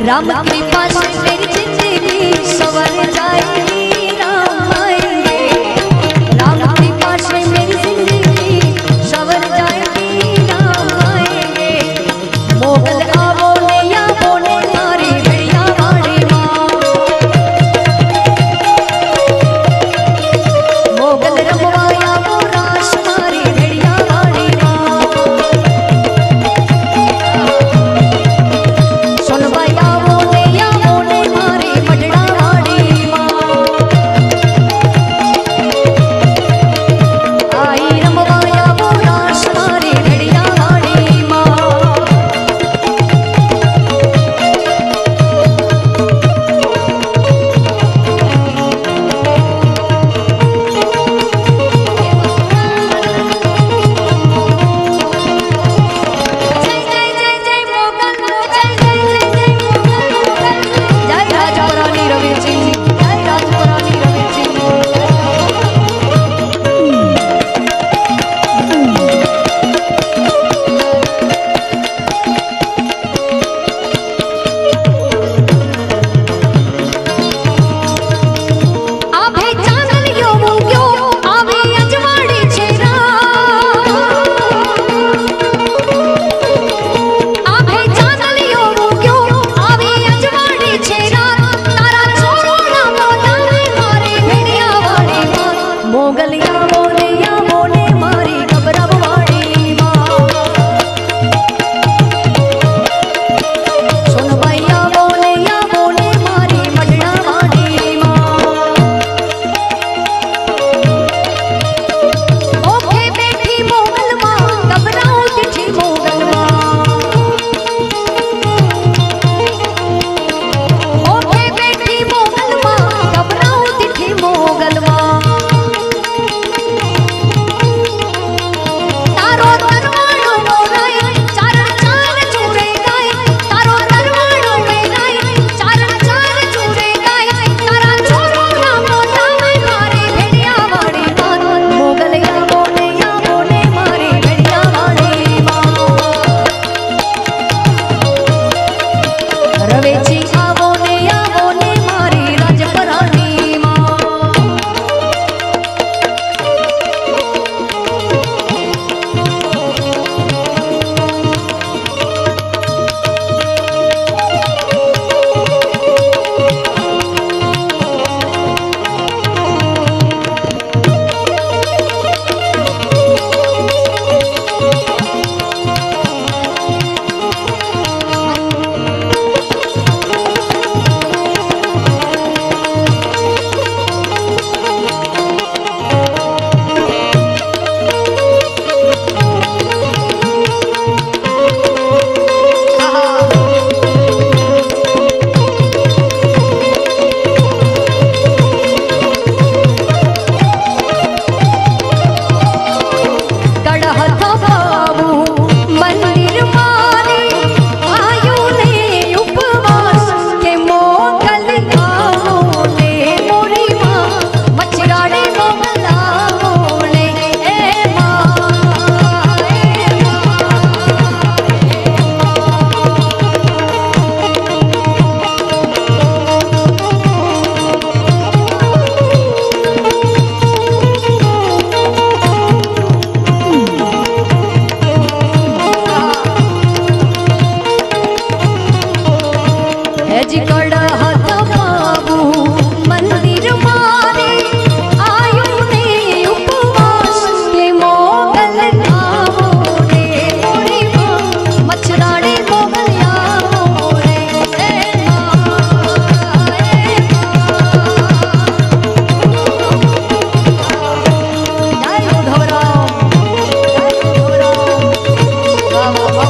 राम कृपा से मेरी जिंदगी सवर जाएगी, राम आएंगे। राम कृपा से मेरी जिंदगी सवर जाएगी, राम आएंगे। मोगल आवो नैया बोने तारी भेड़िया वाड़ी माँ, मोगल रमवाया वो रास मारी भेड़िया वाड़ी माँ। सुन भाई आवो नैया बोने मारी मडड़ा वाड़ी माँ।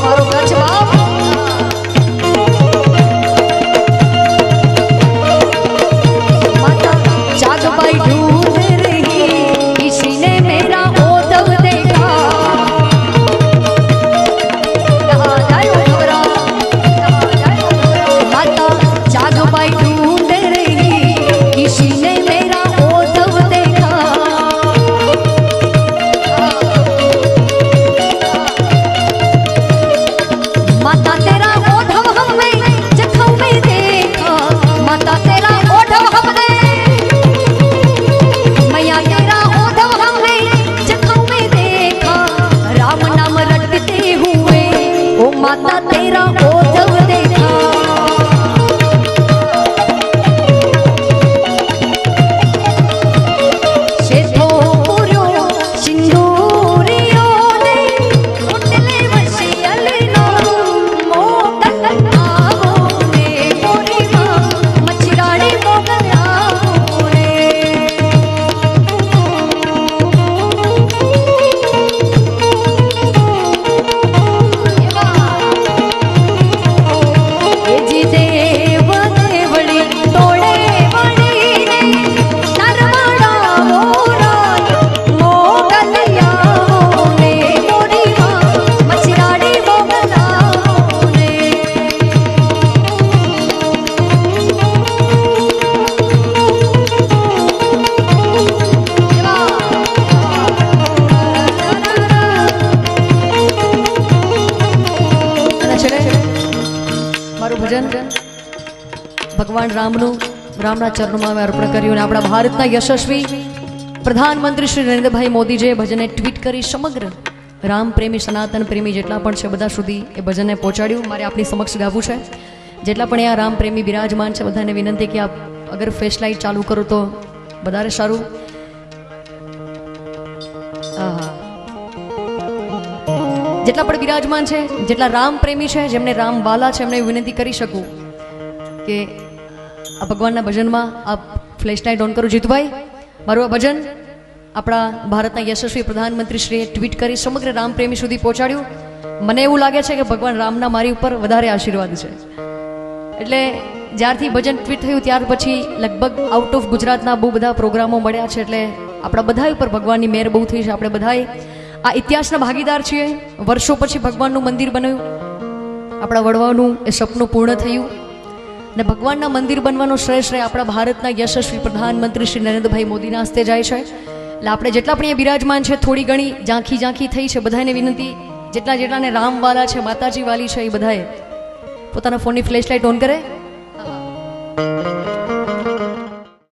મારો કચ્છ બાપ माता जागबाई ढूंढ रही किसी ने मेरा ओधव देखा माता जागबाई ढूंढ रही किसी ने मेरा ओधव देखा माता तेरा ओधव हमने जखम में देखा माता तेरा ओधव हमने मैया तेरा ओधव हमने जखम में देखा राम नाम रटते हुए ओ माता तेरा ओधव देखा शेठो पुरो सिंदूरियो ने उठले वसियल नो मोगल आवो ने मोरी मां मछराड़ी मोगल आवो ने ये जी देव देवड़ी तोड़े वड़ी ने नरवाड़ा मोरा मोगल आवो ने मोरी मां मछराड़ी मोगल आवो ने મારું ભજન ભગવાન રામનું રામના ચરણોમાં અમે અર્પણ કર્યું અને આપણા ભારતના યશસ્વી પ્રધાનમંત્રી શ્રી નરેન્દ્રભાઈ મોદીજીએ ભજનને ટ્વીટ કરી સમગ્ર રામ પ્રેમી સનાતન પ્રેમી જેટલા પણ છે બધા સુધી એ ભજનને પહોંચાડ્યું મારે આપની સમક્ષ ગાવું છે જેટલા પણ આ રામ પ્રેમી બિરાજમાન છે બધાને વિનંતી કે આપ અગર ફ્લેશ લાઇટ ચાલુ કરો તો વધારે સારું જેટલા પણ બિરાજમાન છે જેટલા રામ પ્રેમી છે જેમને રામ વાલા છે એમને વિનંતી કરી શકું કે આ ભગવાનના ભજનમાં આપ ફ્લેશ લાઇટ ઓન કરો જીતુભાઈ મારું આ ભજન આપણા ભારતના યશસ્વી પ્રધાનમંત્રીશ્રીએ ટ્વીટ કરી સમગ્ર રામ પ્રેમી સુધી પહોંચાડ્યું મને એવું લાગે છે કે ભગવાન રામના મારી ઉપર વધારે આશીર્વાદ છે એટલે જ્યારથી ભજન ટ્વીટ થયું ત્યાર પછી લગભગ આઉટ ઓફ ગુજરાતના બહુ બધા પ્રોગ્રામો મળ્યા છે એટલે આપણા બધા ઉપર ભગવાનની મહેર બહુ થઈ છે આપણે બધાએ આ ઇતિહાસના ભાગીદાર છીએ વર્ષો પછી ભગવાનનું મંદિર બન્યું આપણા વડવાનું એ સપનું પૂર્ણ થયું અને ભગવાનના મંદિર બનવાનો શ્રેય શ્રેય આપણા ભારતના યશસ્વી પ્રધાનમંત્રી શ્રી નરેન્દ્રભાઈ મોદીના હસ્તે જાય છે એટલે આપણે જેટલા પણ અહીંયા બિરાજમાન છે થોડી ઘણી ઝાંખી થઈ છે બધાને વિનંતી જેટલાને રામવાલા છે માતાજી વાલી છે એ બધાએ પોતાના ફોનની ફ્લેશ લાઇટ ઓન કરે